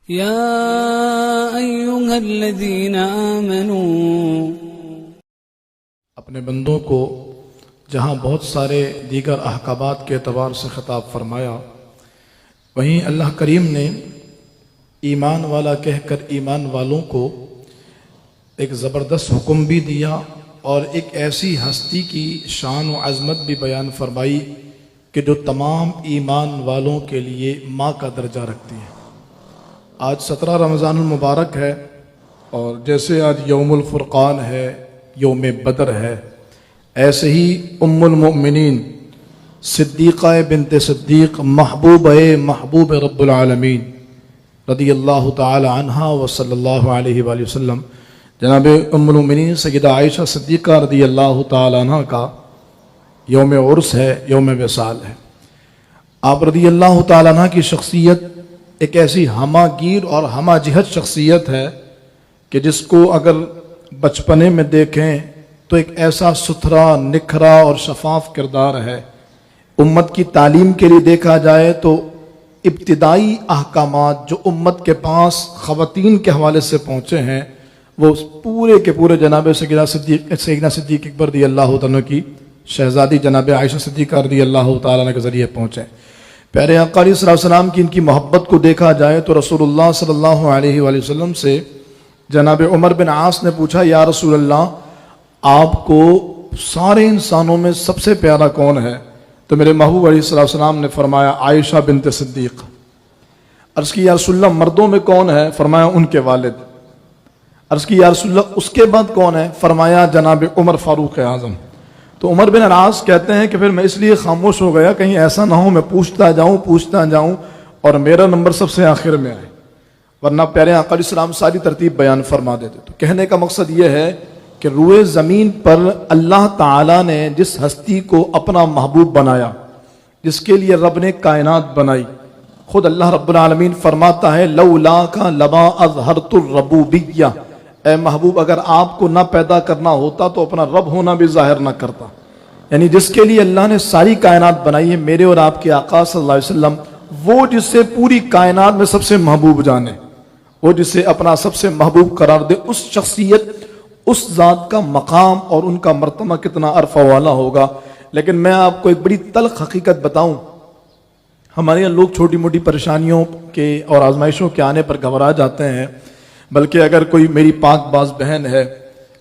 يا أيها الذين آمنوا اپنے بندوں کو جہاں بہت سارے دیگر احکامات کے اعتبار سے خطاب فرمایا، وہیں اللہ کریم نے ایمان والا کہہ کر ایمان والوں کو ایک زبردست حکم بھی دیا اور ایک ایسی ہستی کی شان و عظمت بھی بیان فرمائی کہ جو تمام ایمان والوں کے لیے ماں کا درجہ رکھتی ہے۔ آج 17 رمضان المبارک ہے، اور جیسے آج یوم الفرقان ہے، یوم بدر ہے، ایسے ہی ام المؤمنین صدیقہ بنت صدیق محبوب رب العالمین رضی اللہ تعالی عنہا و صلی اللہ علیہ وآلہ وسلم، جناب ام المؤمنین سیدہ عائشہ صدیقہ رضی اللہ تعالی عنہ کا یوم عرس ہے، یوم وصال ہے۔ آپ رضی اللہ تعالی عنہ کی شخصیت ایک ایسی ہمہ گیر اور ہمہ جہت شخصیت ہے کہ جس کو اگر بچپنے میں دیکھیں تو ایک ایسا ستھرا، نکھرا اور شفاف کردار ہے۔ امت کی تعلیم کے لیے دیکھا جائے تو ابتدائی احکامات جو امت کے پاس خواتین کے حوالے سے پہنچے ہیں وہ پورے کے پورے جناب سیدنا صدیق اکبر رضی اللہ تعالیٰ کی شہزادی جناب عائشہ صدیقہ رضی اللہ تعالیٰ کے ذریعے پہنچے۔ پیارے آقا علیہ الصلوۃ والسلام کی ان کی محبت کو دیکھا جائے تو رسول اللہ صلی اللہ علیہ وآلہ وسلم سے جناب عمر بن عاص نے پوچھا، یا رسول اللہ، آپ کو سارے انسانوں میں سب سے پیارا کون ہے؟ تو میرے محبوب علیہ الصلوۃ والسلام نے فرمایا عائشہ بنت صدیق۔ عرض کی یا رسول اللہ، مردوں میں کون ہے؟ فرمایا ان کے والد۔ عرض کی یا رسول اللہ، اس کے بعد کون ہے؟ فرمایا جناب عمر فاروق اعظم۔ تو عمر بن عاص کہتے ہیں کہ پھر میں اس لیے خاموش ہو گیا، کہیں ایسا نہ ہو میں پوچھتا جاؤں اور میرا نمبر سب سے آخر میں آئے، ورنہ پیارے آقا علیہ السلام ساری ترتیب بیان فرما دیتے۔ تو کہنے کا مقصد یہ ہے کہ روئے زمین پر اللہ تعالیٰ نے جس ہستی کو اپنا محبوب بنایا، جس کے لیے رب نے کائنات بنائی، خود اللہ رب العالمین فرماتا ہے لولاک لما اظہرت الربوبیہ، اے محبوب اگر آپ کو نہ پیدا کرنا ہوتا تو اپنا رب ہونا بھی ظاہر نہ کرتا۔ یعنی جس کے لیے اللہ نے ساری کائنات بنائی ہے، میرے اور آپ کے آقا صلی اللہ علیہ وسلم، وہ جس سے پوری کائنات میں سب سے محبوب جانے، وہ جسے اپنا سب سے محبوب قرار دے، اس شخصیت، اس ذات کا مقام اور ان کا مرتبہ کتنا عرفہ والا ہوگا۔ لیکن میں آپ کو ایک بڑی تلخ حقیقت بتاؤں، ہمارے یہاں لوگ چھوٹی موٹی پریشانیوں کے اور آزمائشوں کے آنے پر گھبرا جاتے ہیں، بلکہ اگر کوئی میری پاک باز بہن ہے،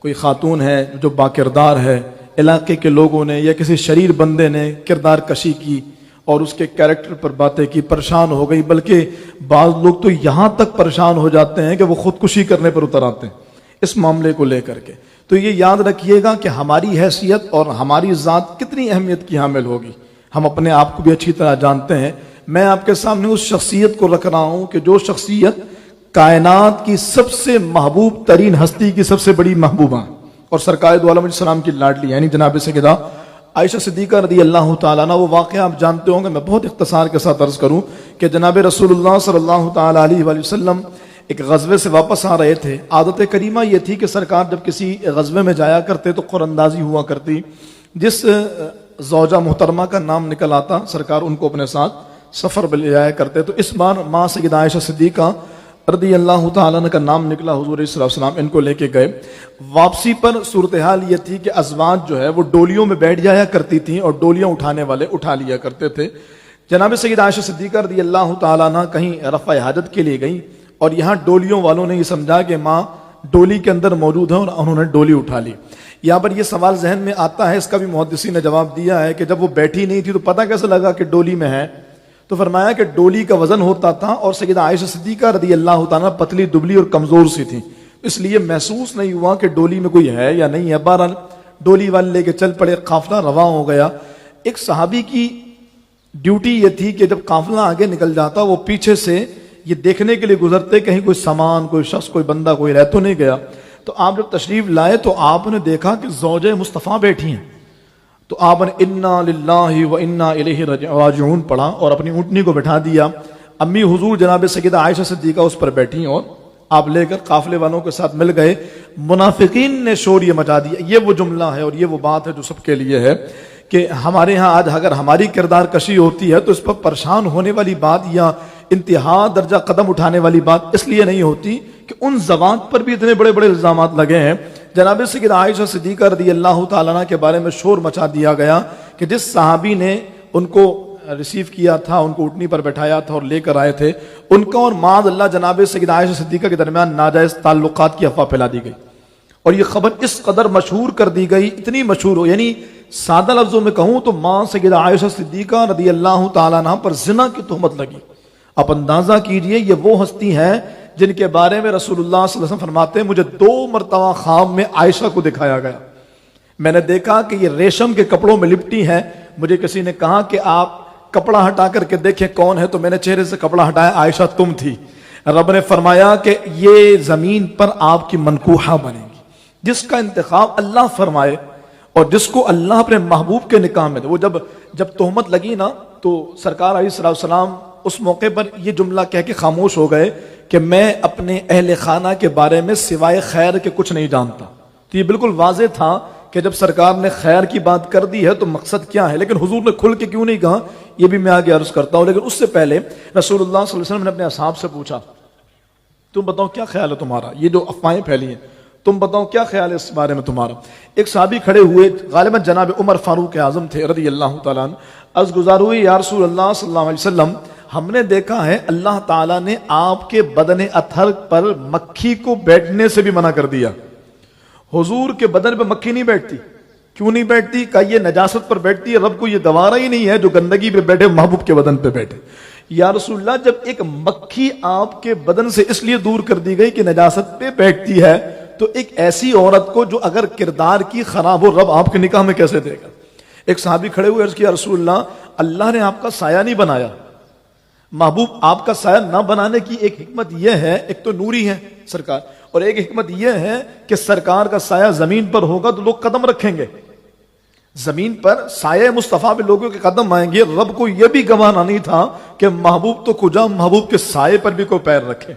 کوئی خاتون ہے جو باکردار ہے، علاقے کے لوگوں نے یا کسی شریر بندے نے کردار کشی کی اور اس کے کیریکٹر پر باتیں کی، پریشان ہو گئی، بلکہ بعض لوگ تو یہاں تک پریشان ہو جاتے ہیں کہ وہ خودکشی کرنے پر اتر آتے ہیں اس معاملے کو لے کر کے۔ تو یہ یاد رکھیے گا کہ ہماری حیثیت اور ہماری ذات کتنی اہمیت کی حامل ہوگی، ہم اپنے آپ کو بھی اچھی طرح جانتے ہیں۔ میں آپ کے سامنے اس شخصیت کو رکھ رہا ہوں کہ جو شخصیت کائنات کی سب سے محبوب ترین ہستی کی سب سے بڑی محبوبہ اور سرکار دو عالم علیہ السلام کی لاڈلی یعنی جناب سیدہ عائشہ صدیقہ رضی اللہ تعالیٰ عنہ۔ وہ واقعہ آپ جانتے ہوں گے، میں بہت اختصار کے ساتھ عرض کروں کہ جناب رسول اللہ صلی اللہ تعالیٰ علیہ وآلہ وسلم ایک غزوے سے واپس آ رہے تھے۔ عادت کریمہ یہ تھی کہ سرکار جب کسی غزوے میں جایا کرتے تو قرآن اندازی ہوا کرتی، جس زوجہ محترمہ کا نام نکل آتا سرکار ان کو اپنے ساتھ سفر میں لے جایا کرتے۔ تو اس بار ماں سیدہ عائشہ صدیقہ رضی اللہ تعالیٰ عنہ کا نام نکلا، حضور صلی اللہ علیہ وسلم ان کو لے کے گئے۔ واپسی پر صورتحال یہ تھی کہ ازواج جو ہے وہ ڈولیوں میں بیٹھ جایا کرتی تھیں اور ڈولیاں اٹھانے والے اٹھا لیا کرتے تھے۔ جناب سیدہ عائشہ صدیقہ رضی اللہ تعالیٰ عنہ کہیں رفع حاجت کے لیے گئیں اور یہاں ڈولیوں والوں نے یہ سمجھا کہ ماں ڈولی کے اندر موجود ہے اور انہوں نے ڈولی اٹھا لی۔ یہاں پر یہ سوال ذہن میں آتا ہے، اس کا بھی محدثین نے جواب دیا ہے کہ جب وہ بیٹھی نہیں تھی تو پتہ کیسے لگا کہ ڈولی میں ہے؟ تو فرمایا کہ ڈولی کا وزن ہوتا تھا اور سیدہ عائشہ صدیقہ رضی اللہ تعالیٰ پتلی دبلی اور کمزور سی تھی، اس لیے محسوس نہیں ہوا کہ ڈولی میں کوئی ہے یا نہیں ہے۔ بہرحال ڈولی والے لے کے چل پڑے، قافلہ رواں ہو گیا۔ ایک صحابی کی ڈیوٹی یہ تھی کہ جب قافلہ آگے نکل جاتا وہ پیچھے سے یہ دیکھنے کے لیے گزرتے کہیں کوئی سامان، کوئی شخص، کوئی بندہ کوئی رہ تو نہیں گیا۔ تو آپ جب تشریف لائے تو آپ نے دیکھا کہ زوجہ مصطفیٰ بیٹھی ہیں، تو آپ نے انا للہ و انا الیہ راجعون پڑھا اور اپنی اونٹنی کو بٹھا دیا۔ امی حضور جناب سیدہ عائشہ صدیقہ اس پر بیٹھی اور آپ لے کر قافلے والوں کے ساتھ مل گئے۔ منافقین نے شور یہ مچا دیا۔ یہ وہ جملہ ہے اور یہ وہ بات ہے جو سب کے لیے ہے کہ ہمارے ہاں آج اگر ہماری کردار کشی ہوتی ہے تو اس پر پریشان ہونے والی بات یا انتہا درجہ قدم اٹھانے والی بات اس لیے نہیں ہوتی کہ ان زوات پر بھی اتنے بڑے بڑے الزامات لگے ہیں. جناب سیدہ عائشہ صدیقہ رضی اللہ تعالیٰ عنہ کے بارے میں شور مچا دیا گیا کہ جس صحابی نے ان کو ریسیو کیا تھا، ان کو اٹھنی پر بٹھایا تھا اور لے کر آئے تھے، ان کا اور معاذ اللہ جناب سیدہ عائشہ صدیقہ کے درمیان ناجائز تعلقات کی افواہ پھیلا دی گئی. اور یہ خبر اس قدر مشہور کر دی گئی، اتنی مشہور ہو، یعنی سادہ لفظوں میں کہوں تو ماں سیدہ عائشہ صدیقہ رضی اللہ تعالیٰ عنہ پر زنا کی تہمت لگی. آپ اندازہ کیجئے یہ وہ ہستی ہیں جن کے بارے میں رسول اللہ صلی اللہ علیہ وسلم فرماتے ہیں مجھے 2 مرتبہ خواب میں عائشہ کو دکھایا گیا، میں نے دیکھا کہ یہ ریشم کے کپڑوں میں لپٹی ہے. مجھے کسی نے کہا کہ آپ کپڑا ہٹا کر کے دیکھیں کون ہے، تو میں نے چہرے سے کپڑا ہٹایا، عائشہ تم تھی. رب نے فرمایا کہ یہ زمین پر آپ کی منکوحہ بنے گی. جس کا انتخاب اللہ فرمائے اور جس کو اللہ اپنے محبوب کے نکاح میں دے. وہ جب تہمت لگی نا تو سرکار علیہ السلام اس موقع پر یہ جملہ کہہ کے خاموش ہو گئے کہ میں اپنے اہل خانہ کے بارے میں سوائے خیر کے کچھ نہیں جانتا. تو یہ بالکل واضح تھا کہ جب سرکار نے خیر کی بات کر دی ہے تو مقصد کیا ہے. لیکن حضور نے کھل کے کیوں نہیں کہا یہ بھی میں آگے عرض کرتا ہوں. لیکن اس سے پہلے رسول اللہ صلی اللہ علیہ وسلم نے اپنے اصحاب سے پوچھا تم بتاؤ کیا خیال ہے تمہارا، یہ جو افواہیں پھیلی ہیں تم بتاؤ کیا خیال ہے اس بارے میں تمہارا. ایک صحابی کھڑے ہوئے، غالباً جناب عمر فاروق اعظم تھے رضی اللہ تعالیٰ عنہ. عرض گزار ہوئی یا رسول اللہ صلی اللہ علیہ وسلم ہم نے دیکھا ہے اللہ تعالیٰ نے آپ کے بدن اطہر پر مکھی کو بیٹھنے سے بھی منع کر دیا. حضور کے بدن پہ مکھی نہیں بیٹھتی. کیوں نہیں بیٹھتی؟ کہ یہ نجاست پر بیٹھتی ہے، رب کو یہ گوارا ہی نہیں ہے جو گندگی پہ بیٹھے محبوب کے بدن پہ بیٹھے. یا رسول اللہ جب ایک مکھی آپ کے بدن سے اس لیے دور کر دی گئی کہ نجاست پہ بیٹھتی ہے تو ایک ایسی عورت کو جو اگر کردار کی خراب ہو رب آپ کے نکاح میں کیسے دے گا. ایک صحابی کھڑے ہوئے عرض کیا رسول اللہ نے آپ کا سایہ نہیں بنایا. محبوب آپ کا سایہ نہ بنانے کی ایک حکمت یہ ہے، ایک تو نوری ہے سرکار، اور ایک حکمت یہ ہے کہ سرکار کا سایہ زمین پر ہوگا تو لوگ قدم رکھیں گے. زمین پر سایہ مصطفیٰ پہ لوگوں کے قدم آئیں گے. رب کو یہ بھی گوارا نہیں تھا کہ محبوب تو کجا محبوب کے سائے پر بھی کوئی پیر رکھے،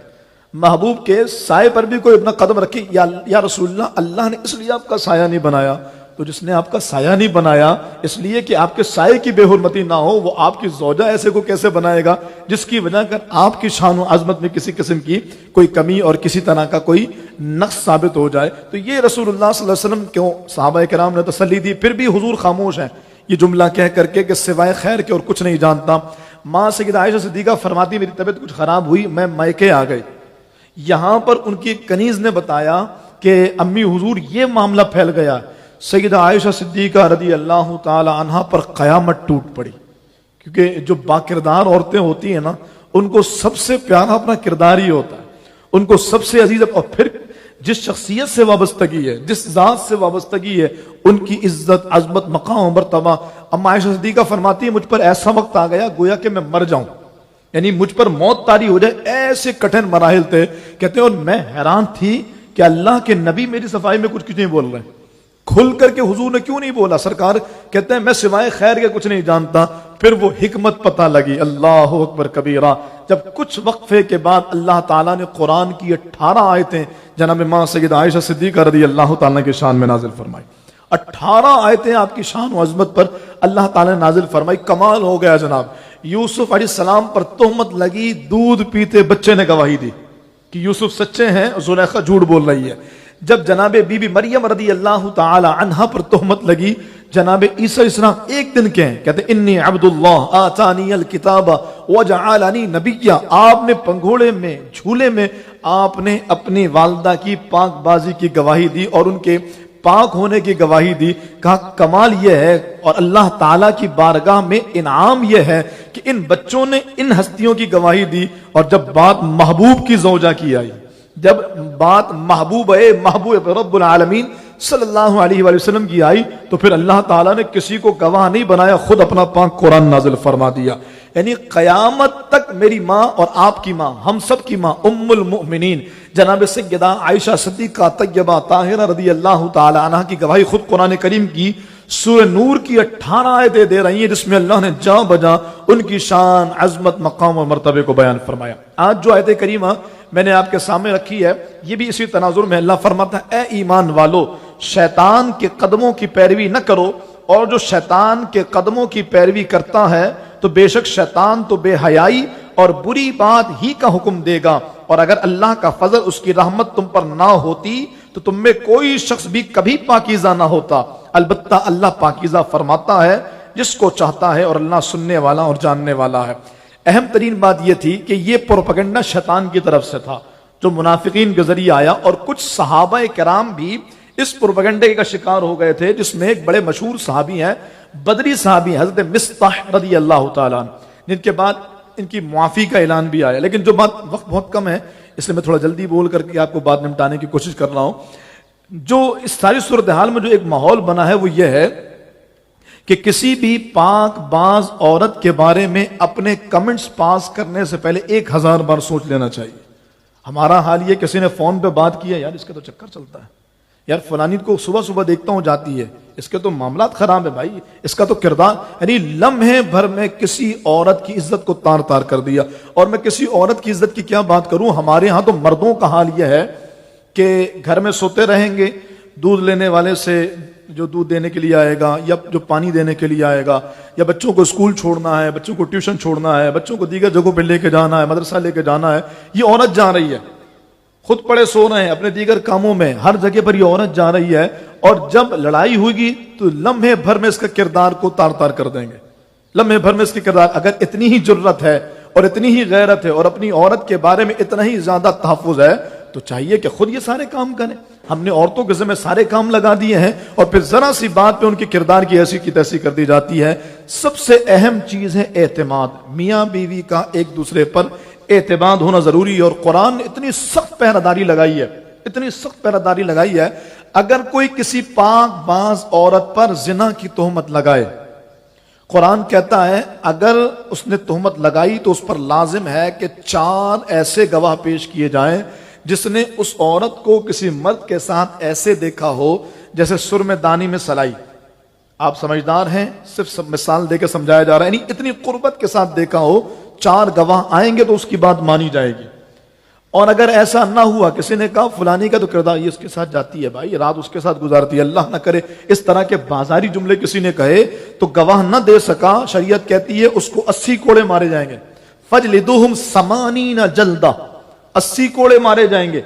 محبوب کے سائے پر بھی کوئی اپنا قدم رکھے. یا رسول اللہ نے اس لیے آپ کا سایہ نہیں بنایا. تو جس نے آپ کا سایہ نہیں بنایا اس لیے کہ آپ کے سائے کی بے حرمتی نہ ہو، وہ آپ کی زوجہ ایسے کو کیسے بنائے گا جس کی وجہ کر آپ کی شان و عظمت میں کسی قسم کی کوئی کمی اور کسی طرح کا کوئی نقص ثابت ہو جائے. تو یہ رسول اللہ صلی اللہ علیہ وسلم کیوں صحابہ کرام نے تسلی دی، پھر بھی حضور خاموش ہیں یہ جملہ کہہ کر کے کہ سوائے خیر کے اور کچھ نہیں جانتا. ماں سیدہ عائشہ صدیقہ فرماتی میری طبیعت کچھ خراب ہوئی، میں میکے آ گئی. یہاں پر ان کی کنیز نے بتایا کہ امی حضور یہ معاملہ پھیل گیا. سیدہ عائشہ صدیقہ رضی اللہ تعالی عنہا پر قیامت ٹوٹ پڑی، کیونکہ جو باکردار عورتیں ہوتی ہیں نا ان کو سب سے پیارا اپنا کردار ہی ہوتا ہے، ان کو سب سے عزیز. اور پھر جس شخصیت سے وابستگی ہے، جس ذات سے وابستگی ہے، ان کی عزت، عظمت، مقام و مرتبہ. اما عائشہ صدیقہ فرماتی ہے مجھ پر ایسا وقت آ گیا گویا کہ میں مر جاؤں، یعنی مجھ پر موت طاری ہو جائے، ایسے کٹھن مراحل تھے. کہتے ہیں اور میں حیران تھی کہ اللہ کے نبی میری صفائی میں کچھ نہیں بول رہے ہیں. کھل کر کے حضور نے کیوں نہیں بولا؟ سرکار کہتے ہیں میں سوائے خیر کے کچھ نہیں جانتا. پھر وہ حکمت پتہ لگی. اللہ اکبر کبیرہ. جب کچھ وقفے کے بعد اللہ تعالیٰ نے قرآن کی 18 آیتیں جناب ماں سیدہ عائشہ صدیقہ رضی اللہ تعالیٰ کی شان میں نازل فرمائی. 18 آیتیں آپ کی شان و عظمت پر اللہ تعالیٰ نے نازل فرمائی. کمال ہو گیا جناب. یوسف علیہ السلام پر تہمت لگی، دودھ پیتے بچے نے گواہی دی کہ یوسف سچے ہیں، زلیخا جھوٹ بول رہی ہے. جب جناب بی بی مریم رضی اللہ تعالی عنہا پر تہمت لگی، جناب عیسیٰ علیہ السلام ایک دن کے ہیں، کہتے انی عبد اللہ آتانی الکتاب وجعلنی نبیا. آپ نے پنگھوڑے میں، جھولے میں آپ نے اپنی والدہ کی پاک بازی کی گواہی دی اور ان کے پاک ہونے کی گواہی دی. کہا کمال یہ ہے اور اللہ تعالیٰ کی بارگاہ میں انعام یہ ہے کہ ان بچوں نے ان ہستیوں کی گواہی دی. اور جب بات محبوب کی زوجہ کی آئی، جب بات محبوب رب العالمین صلی اللہ علیہ وآلہ وسلم کی آئی تو پھر اللہ تعالیٰ نے کسی کو گواہ نہیں بنایا، خود اپنا پاک قرآن نازل فرما دیا. یعنی قیامت تک میری ماں اور آپ کی ماں، ہم سب کی ماں ام المؤمنین جناب سیدہ عائشہ صدیقہ طیبہ طاہرہ رضی اللہ تعالی عنہا کی گواہی خود قرآن کریم کی سورہ نور کی 18 آیتیں دے رہی ہیں جس میں اللہ نے جا بجا ان کی شان، عظمت، مقام اور مرتبے کو بیان فرمایا. آج جو آیت کریمہ میں نے آپ کے سامنے رکھی ہے یہ بھی اسی تناظر میں اللہ فرماتا ہے اے ایمان والو شیطان کے قدموں کی پیروی نہ کرو، اور جو شیطان کے قدموں کی پیروی کرتا ہے تو بے شک شیطان تو بے حیائی اور بری بات ہی کا حکم دے گا، اور اگر اللہ کا فضل، اس کی رحمت تم پر نہ ہوتی تو تم میں کوئی شخص بھی کبھی پاکیزہ نہ ہوتا۔ البتہ اللہ پاکیزہ فرماتا ہے جس کو چاہتا ہے، اور اللہ سننے والا اور جاننے والا ہے۔ اہم ترین بات یہ تھی کہ یہ پروپیگنڈا شیطان کی طرف سے تھا جو منافقین کے ذریعے آیا، اور کچھ صحابہ کرام بھی اس پروپیگنڈے کا شکار ہو گئے تھے، جس میں ایک بڑے مشہور صحابی ہیں، بدری صحابی حضرت مصطح رضی اللہ تعالیٰ عنہ، جن کے بعد ان کی معافی کا اعلان بھی آیا۔ لیکن جو وقت بہت کم ہے، اس لیے میں تھوڑا جلدی بول کر کے آپ کو بات نمٹانے کی کوشش کر رہا ہوں۔ جو اس ساری صورتحال میں جو ایک ماحول بنا ہے وہ یہ ہے کہ کسی بھی پاک باز عورت کے بارے میں اپنے کمنٹس پاس کرنے سے پہلے 1000 بار سوچ لینا چاہیے۔ ہمارا حال یہ، کسی نے فون پہ بات کیا، یار اس کا تو چکر چلتا ہے، یار فلانی کو صبح صبح دیکھتا ہوں جاتی ہے، اس کے تو معاملات خراب ہے بھائی، اس کا تو کردار، یعنی لمحے بھر میں کسی عورت کی عزت کو تار تار کر دیا۔ اور میں کسی عورت کی عزت کی کیا بات کروں، ہمارے ہاں تو مردوں کا حال یہ ہے کہ گھر میں سوتے رہیں گے، دودھ لینے والے سے جو دودھ دینے کے لیے آئے گا، یا جو پانی دینے کے لیے آئے گا، یا بچوں کو اسکول چھوڑنا ہے، بچوں کو ٹیوشن چھوڑنا ہے، بچوں کو دیگر جگہوں پہ لے کے جانا ہے، مدرسہ لے کے جانا ہے، یہ عورت جا رہی ہے، خود پڑے سو رہے ہیں اپنے دیگر کاموں میں، ہر جگہ پر یہ عورت جا رہی ہے، اور جب لڑائی ہوگی تو لمحے بھر میں اس کا کردار کو تار تار کر دیں گے، لمحے بھر میں اس کی کردار۔ اگر اتنی ہی جرت ہے اور اتنی ہی غیرت ہے اور اپنی عورت کے بارے میں اتنا ہی زیادہ تحفظ ہے تو چاہیے کہ خود یہ سارے کام کریں۔ ہم نے عورتوں کے ذمہ سارے کام لگا دیے ہیں، اور پھر ذرا سی بات پہ ان کے کردار کی ایسی کی تیسی کر دی جاتی ہے۔ سب سے اہم چیز ہے اعتماد، میاں بیوی کا ایک دوسرے پر اعتماد ہونا ضروری ہے، اور قرآن نے اتنی سخت پہرہ داری لگائی ہے، اتنی سخت پہرہ داری لگائی ہے، اگر کوئی کسی پاک باز عورت پر زنا کی تہمت لگائے، قرآن کہتا ہے اگر اس نے تہمت لگائی تو اس پر لازم ہے کہ 4 ایسے گواہ پیش کیے جائیں جس نے اس عورت کو کسی مرد کے ساتھ ایسے دیکھا ہو جیسے سرمے دانی میں سلائی۔ آپ سمجھدار ہیں، صرف مثال دے کے سمجھایا جا رہا ہے، یعنی اتنی قربت کے ساتھ دیکھا ہو، 4 گواہ آئیں گے تو اس کی بات مانی جائے گی۔ اور اگر ایسا نہ ہوا، کسی نے کہا فلانی کا تو کردار یہ اس کے ساتھ جاتی ہے بھائی، رات اس کے ساتھ گزارتی ہے، اللہ نہ کرے اس طرح کے بازاری جملے کسی نے کہے تو گواہ نہ دے سکا، شریعت کہتی ہے اس کو 80 کوڑے مارے جائیں گے۔ فجلدوہم 80 جلدہ، 80 کوڑے مارے جائیں گے۔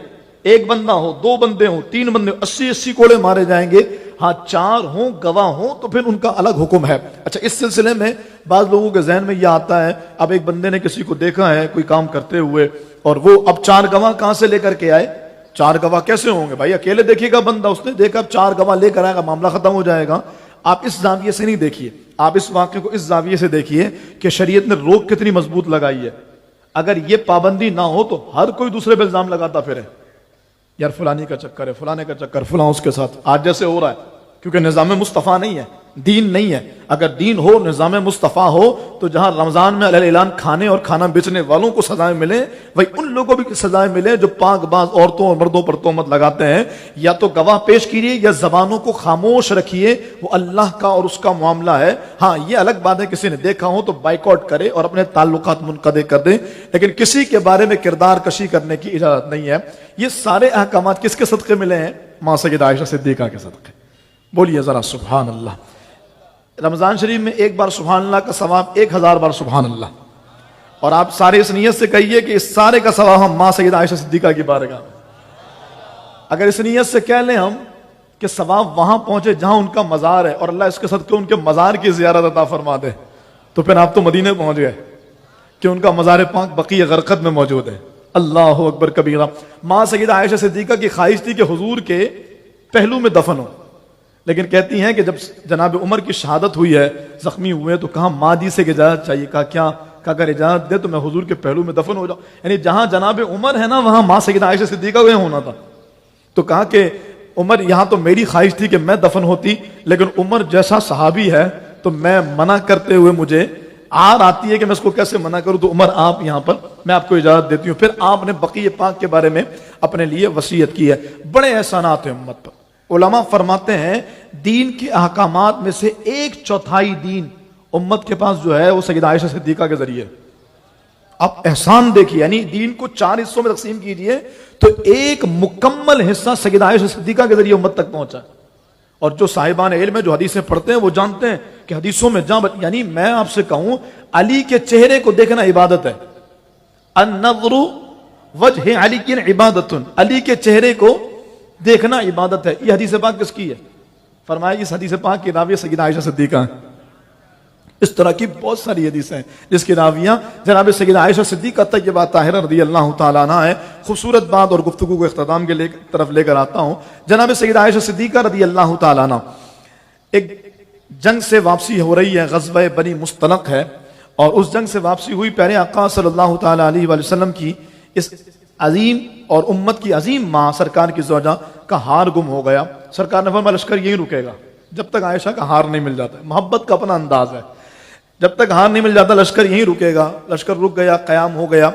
ایک بندہ ہو، 2 بندے ہوں، 3 بندے ہوں، 80 کوڑے مارے جائیں گے۔ ہاں 4 ہوں گواہ ہوں تو پھر ان کا الگ حکم ہے۔ اچھا، اس سلسلے میں بعض لوگوں کے ذہن میں یہ آتا ہے، اب ایک بندے نے کسی کو دیکھا ہے کوئی کام کرتے ہوئے، اور وہ اب 4 گواہ کہاں سے لے کر کے آئے؟ 4 گواہ کیسے ہوں گے بھائی؟ اکیلے دیکھے گا بندہ، اس نے دیکھا، اب 4 گواہ لے کر آئے گا، معاملہ ختم ہو جائے گا۔ آپ اس زاویے سے نہیں دیکھیے، آپ اس واقعے کو اس زاویے سے دیکھیے کہ شریعت نے روک کتنی مضبوط لگائی ہے۔ اگر یہ پابندی نہ ہو تو ہر کوئی دوسرے پہ الزام لگاتا پھرے، یار فلانی کا چکر ہے، فلانے کا چکر، فلاں اس کے ساتھ، آج جیسے ہو رہا ہے، کیونکہ نظام مصطفیٰ نہیں ہے، دین نہیں ہے۔ اگر دین ہو، نظام مصطفیٰ ہو، تو جہاں رمضان میں علیہ اعلان کھانے اور کھانا بیچنے والوں کو سزائیں ملیں، وہی ان لوگوں کو بھی سزائیں ملیں جو پاک باز عورتوں اور مردوں پر تہمت لگاتے ہیں۔ یا تو گواہ پیش کیجیے یا زبانوں کو خاموش رکھیے، وہ اللہ کا اور اس کا معاملہ ہے۔ ہاں یہ الگ بات ہے کسی نے دیکھا ہو تو بائیکاٹ کرے اور اپنے تعلقات منقطع کر دے، لیکن کسی کے بارے میں کردار کشی کرنے کی اجازت نہیں ہے۔ یہ سارے احکامات کس کے صدقے ملے ہیں؟ ماں سیدہ عائشہ صدیقہ کے صدقے۔ بولیے ذرا سبحان اللہ۔ رمضان شریف میں ایک بار سبحان اللہ کا ثواب 1000 بار سبحان اللہ، اور آپ سارے اس نیت سے کہیے کہ اس سارے کا ثواب ہم ماں سیدہ عائشہ صدیقہ کی بارگاہ میں۔ اگر اس نیت سے کہہ لیں ہم کہ ثواب وہاں پہنچے جہاں ان کا مزار ہے، اور اللہ اس کے صدقے ان کے مزار کی زیارت عطا فرما دے، تو پھر آپ تو مدینے پہنچ گئے کہ ان کا مزار پاک بقیع غرقد میں موجود ہے۔ اللہ اکبر کبیرہ۔ ماں سیدہ عائشہ صدیقہ کی خواہش تھی کہ حضور کے پہلو میں دفن ہو، لیکن کہتی ہیں کہ جب جناب عمر کی شہادت ہوئی ہے، زخمی ہوئے، تو کہا ماں جی سے اجازت چاہیے، کہا کیا؟ کہا اگر اجازت دے تو میں حضور کے پہلو میں دفن ہو جاؤں، یعنی جہاں جناب عمر ہے نا وہاں ماں سیدہ عائشہ صدیقہ کو ہونا تھا۔ تو کہا کہ عمر یہاں تو میری خواہش تھی کہ میں دفن ہوتی، لیکن عمر جیسا صحابی ہے تو میں منع کرتے ہوئے مجھے آر آتی ہے کہ میں اس کو کیسے منع کروں، تو عمر آپ یہاں پر، میں آپ کو اجازت دیتی ہوں۔ پھر آپ نے بقیع پاک کے بارے میں اپنے لیے وصیت کی ہے۔ بڑے احسانات ہیں امت پر۔ علماء فرماتے ہیں دین کے احکامات میں سے 1/4 دین امت کے پاس جو ہے وہ سیدہ عائشہ صدیقہ کے ذریعے۔ آپ احسان دیکھیے، یعنی دین کو 4 حصوں میں تقسیم کیجئے تو ایک مکمل حصہ سیدہ عائشہ صدیقہ کے ذریعے امت تک پہنچا۔ اور جو صاحبان علم ہے، جو حدیثیں پڑھتے ہیں، وہ جانتے ہیں کہ حدیثوں میں یعنی میں آپ سے کہوں علی کے چہرے کو دیکھنا عبادت ہے، النظر وجہ علی کی عبادت، علی کے چہرے کو دیکھنا عبادت ہے. یہ حدیث پاک کس کی ہے؟ فرمایا اس حدیث پاک کی راویہ سیدہ عائشہ صدیقہ ہیں. اس طرح کی بہت ساری حدیث ہیں جس کی راویہ جناب سیدہ عائشہ صدیقہ طیبہ طاہرہ رضی اللہ تعالیٰ عنہ ہے. خوبصورت بات اور گفتگو کو اختتام کے طرف لے کر آتا ہوں. جناب سیدہ عائشہ صدیقہ رضی اللہ تعالیٰ عنہ ایک جنگ سے واپسی ہو رہی ہے، غزوہ بنی مصطلق ہے، اور اس جنگ سے واپسی ہوئی پیارے آقا صلی اللہ تعالیٰ علیہ وآلہ وسلم کی اس عظیم اور امت کی عظیم ماں سرکار کی زوجہ کا ہار گم ہو گیا. سرکار نے فرمایا لشکر یہی رکے گا جب تک عائشہ کا ہار نہیں مل جاتا. محبت کا اپنا انداز ہے، جب تک ہار نہیں مل جاتا لشکر یہیں رکے گا. لشکر رک گیا، قیام ہو گیا،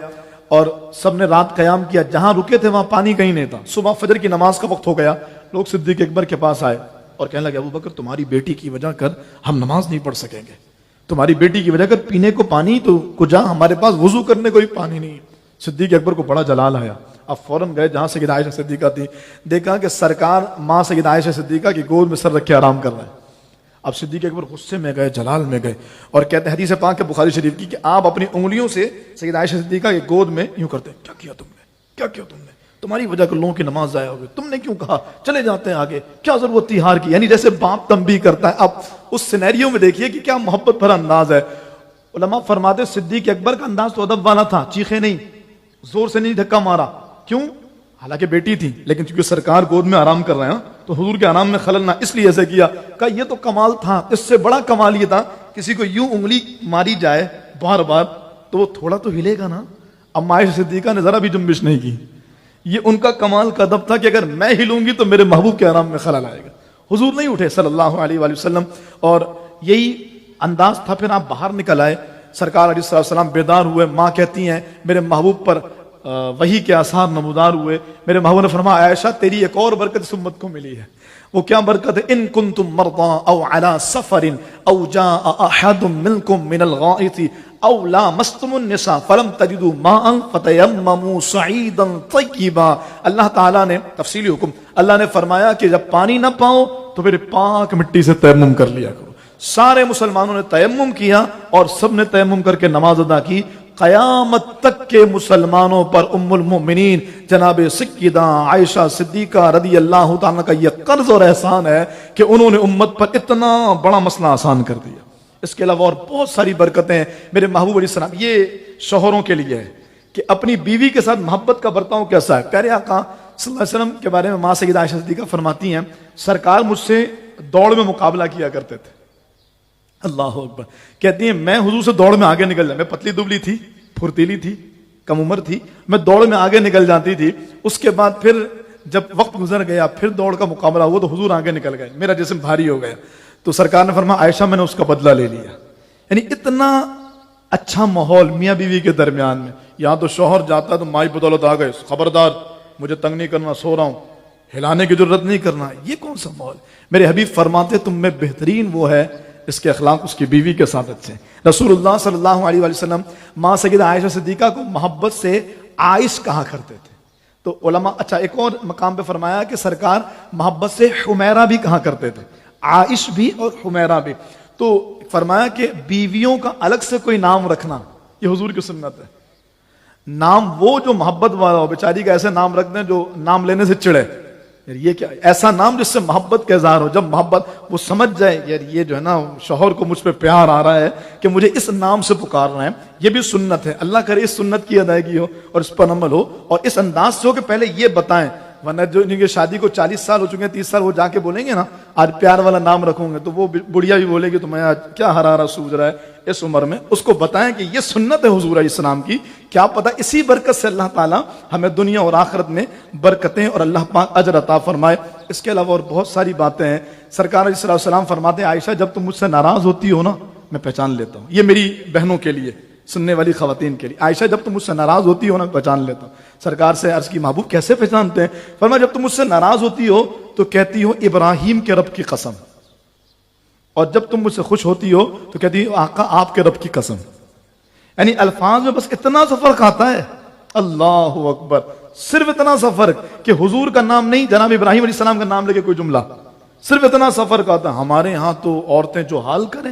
اور سب نے رات قیام کیا. جہاں رکے تھے وہاں پانی کہیں نہیں تھا. صبح فجر کی نماز کا وقت ہو گیا. لوگ صدیق اکبر کے پاس آئے اور کہنے لگے ابو بکر تمہاری بیٹی کی وجہ کر ہم نماز نہیں پڑھ سکیں گے، تمہاری بیٹی کی وجہ کر پینے کو پانی تو کجا، ہمارے پاس وضو کرنے کو بھی پانی نہیں. صدیق اکبر کو بڑا جلال آیا. اب فوراً گئے جہاں سیدہ عائشہ صدیقہ تھی، دیکھا کہ سرکار ماں سیدہ عائشہ صدیقہ کی گود میں سر رکھ کے آرام کر رہے ہیں. اب صدیق اکبر غصے میں گئے، جلال میں گئے، اور کہتے ہیں حدیث پاک کے بخاری شریف کی کہ آپ اپنی انگلیوں سے سیدہ عائشہ صدیقہ کی گود میں یوں کرتے ہیں. کیا کیا تم نے، کیا کیا تم نے، تمہاری وجہ کر لوگوں کی نماز ضائع ہو گئی، تم نے کیوں کہا چلے جاتے ہیں آگے، کیا ضرورت تھی ہار کی. یعنی جیسے باپ تنبیہ کرتا ہے. اب اس سینیریو میں دیکھیے کہ کیا محبت بھرا انداز ہے. علماء فرماتے صدیق اکبر کا انداز تو ادب والا تھا، چیخے نہیں، زور سے نہیں دھکا مارا. کیوں؟ حالانکہ بیٹی تھی، لیکن چونکہ سرکار گود میں آرام کر رہے ہیں تو حضور کے آرام میں خلل نہ، اس لیے ایسے کیا. کہ یہ تو کمال تھا. اس سے بڑا کمال یہ تھا کسی کو یوں انگلی ماری جائے بار بار تو وہ تھوڑا تو ہلے گا نا. اب عائشہ صدیقہ نے ذرا بھی جنبش نہیں کی. یہ ان کا کمال کا ادب تھا کہ اگر میں ہلوں گی تو میرے محبوب کے آرام میں خلل آئے گا. حضور نہیں اٹھے صلی اللہ علیہ وآلہ وسلم، اور یہی انداز تھا. پھر آپ باہر نکل آئے، سرکار علیہ السلام بیدار ہوئے. ماں کہتی ہیں میرے محبوب پر وحی کے آثار نمودار ہوئے. میرے محبوب نے فرمایا عائشہ تیری ایک اور برکت اس امت کو ملی ہے. وہ کیا برکت ہے؟ ان کنتم مرضى او على سفر او جاء احد منكم من الغائط او لامستم النساء فلم تجدوا ماء فتيمموا صعيدا طيبا. اللہ تعالیٰ نے تفصیلی حکم، اللہ نے فرمایا کہ جب پانی نہ پاؤ تو پھر پاک مٹی سے تیمم کر لیا کرو. سارے مسلمانوں نے تیمم کیا اور سب نے تیمم کر کے نماز ادا کی. قیامت تک کے مسلمانوں پر ام المؤمنین جناب سیدہ عائشہ صدیقہ رضی اللہ تعالیٰ کا یہ قرض اور احسان ہے کہ انہوں نے امت پر اتنا بڑا مسئلہ آسان کر دیا. اس کے علاوہ اور بہت ساری برکتیں میرے محبوب علیہ السلام. یہ شوہروں کے لیے ہے کہ اپنی بیوی کے ساتھ محبت کا برتاؤ کیسا ہے. پیارے آقا صلی اللہ علیہ وسلم کے بارے میں ماں سیدہ عائشہ صدیقہ فرماتی ہیں سرکار مجھ سے دوڑ میں مقابلہ کیا کرتے تھے. اللہ اکبر. کہتی ہیں میں حضور سے دوڑ میں آگے نکل جاتا. میں پتلی دبلی تھی، پھرتیلی تھی، کم عمر تھی، میں دوڑ میں آگے نکل جاتی تھی. اس کے بعد پھر جب وقت گزر گیا پھر دوڑ کا مقابلہ ہوا تو حضور آگے نکل گئے، میرا جسم بھاری ہو گیا. تو سرکار نے فرمایا عائشہ میں نے اس کا بدلہ لے لیا. یعنی اتنا اچھا ماحول میاں بیوی کے درمیان میں. یہاں تو شوہر جاتا تو مائی بدولت آ گئے، خبردار مجھے تنگ نہیں کرنا، سو رہا ہوں، ہلانے کی ضرورت نہیں کرنا. یہ کون سا ماحول؟ میرے حبیب فرماتے تم میں بہترین وہ ہے اس کے اخلاق اس کی بیوی کے ساتھ اچھے. رسول اللہ صلی اللہ علیہ وآلہ وسلم ماں سیدہ عائشہ صدیقہ کو محبت سے عائش کہا کرتے تھے. تو علماء اچھا ایک اور مقام پہ فرمایا کہ سرکار محبت سے حمیرہ بھی کہا کرتے تھے، عائش بھی اور حمیرہ بھی. تو فرمایا کہ بیویوں کا الگ سے کوئی نام رکھنا یہ حضور کی سنت ہے. نام وہ جو محبت والا ہو، بیچاری کا ایسے نام رکھ دیں جو نام لینے سے چڑھے. یار یہ کیا ایسا نام جس سے محبت کا اظہار ہو. جب محبت وہ سمجھ جائے یار یہ جو ہے نا شوہر کو مجھ پہ پیار آ رہا ہے کہ مجھے اس نام سے پکارنا ہے، یہ بھی سنت ہے. اللہ کرے اس سنت کی ادائیگی ہو اور اس پر عمل ہو اور اس انداز سے ہو کہ پہلے یہ بتائیں. ورنہ جو جن کی شادی کو 40 سال ہو چکے ہیں، 30 سال، وہ جا کے بولیں گے نا آج پیار والا نام رکھوں گے تو وہ بڑھیا بھی بولے گی تمہیں آج کیا حرارہ سوج رہا ہے اس عمر میں. اس کو بتائیں کہ یہ سنت ہے حضور علیہ السلام کی. کیا پتہ اسی برکت سے اللہ تعالیٰ ہمیں دنیا اور آخرت میں برکتیں اور اللہ پاک اجر عطا فرمائے. اس کے علاوہ اور بہت ساری باتیں ہیں. سرکار علیہ السلام فرماتے ہیں عائشہ جب تم مجھ سے ناراض ہوتی ہو نا میں پہچان لیتا ہوں. یہ میری بہنوں کے لیے، سننے والی خواتین کے لیے. عائشہ جب تم مجھ سے ناراض ہوتی ہو نا پہچان لیتا ہوں. سرکار سے عرض کی محبوب کیسے پہچانتے ہیں؟ فرمایا جب تم مجھ سے ناراض ہوتی ہو تو کہتی ہو ابراہیم کے رب کی قسم، اور جب تم مجھ سے خوش ہوتی ہو تو کہتی ہو آقا آپ کے رب کی قسم. یعنی الفاظ میں بس اتنا سا فرق آتا ہے. اللہ اکبر. صرف اتنا سا فرق کہ حضور کا نام نہیں جناب ابراہیم علیہ السلام کا نام لے کے کوئی جملہ، صرف اتنا سا فرق آتا ہے. ہمارے ہاں تو عورتیں جو حال کریں